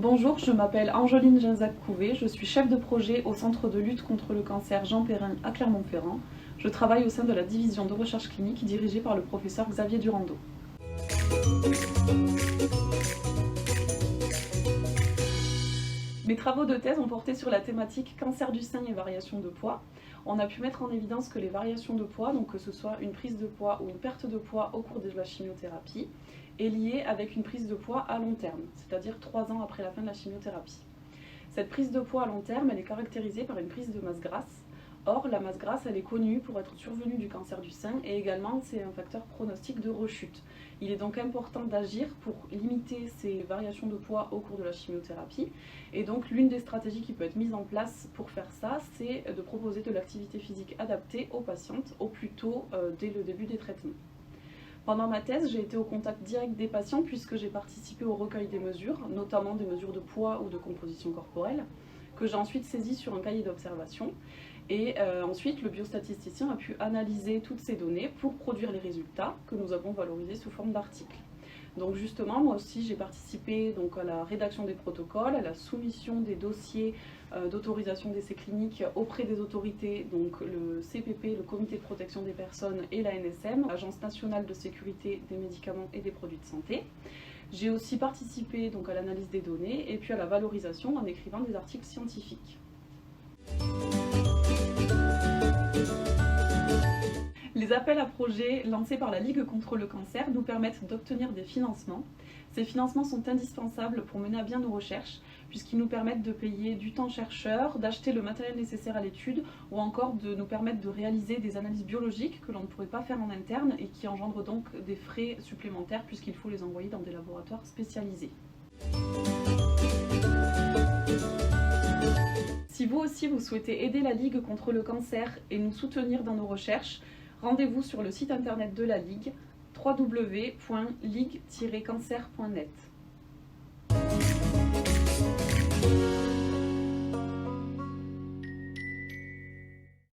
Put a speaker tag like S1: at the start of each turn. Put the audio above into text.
S1: Bonjour, je m'appelle Angeline Genzac-Couvé, je suis chef de projet au Centre de lutte contre le cancer Jean Perrin à Clermont-Ferrand. Je travaille au sein de la division de recherche clinique dirigée par le professeur Xavier Durando. Mes travaux de thèse ont porté sur la thématique cancer du sein et variation de poids. On a pu mettre en évidence que les variations de poids, donc que ce soit une prise de poids ou une perte de poids au cours de la chimiothérapie, est liée avec une prise de poids à long terme, c'est-à-dire 3 ans après la fin de la chimiothérapie. Cette prise de poids à long terme, elle est caractérisée par une prise de masse grasse. Or, la masse grasse, elle est connue pour être survenue du cancer du sein et également c'est un facteur pronostic de rechute. Il est donc important d'agir pour limiter ces variations de poids au cours de la chimiothérapie. Et donc l'une des stratégies qui peut être mise en place pour faire ça, c'est de proposer de l'activité physique adaptée aux patientes au plus tôt dès le début des traitements. Pendant ma thèse, j'ai été au contact direct des patients puisque j'ai participé au recueil des mesures, notamment des mesures de poids ou de composition corporelle, que j'ai ensuite saisies sur un cahier d'observation. Et ensuite, le biostatisticien a pu analyser toutes ces données pour produire les résultats que nous avons valorisés sous forme d'articles. Donc justement, moi aussi, j'ai participé donc, à la rédaction des protocoles, à la soumission des dossiers d'autorisation d'essais cliniques auprès des autorités, donc le CPP, le Comité de protection des personnes, et l'ANSM, l'Agence nationale de sécurité des médicaments et des produits de santé. J'ai aussi participé donc, à l'analyse des données et puis à la valorisation en écrivant des articles scientifiques. Les appels à projets lancés par la Ligue contre le cancer nous permettent d'obtenir des financements. Ces financements sont indispensables pour mener à bien nos recherches, puisqu'ils nous permettent de payer du temps chercheur, d'acheter le matériel nécessaire à l'étude, ou encore de nous permettre de réaliser des analyses biologiques que l'on ne pourrait pas faire en interne et qui engendrent donc des frais supplémentaires puisqu'il faut les envoyer dans des laboratoires spécialisés. Si vous aussi vous souhaitez aider la Ligue contre le cancer et nous soutenir dans nos recherches, rendez-vous sur le site internet de la Ligue, www.ligue-cancer.net.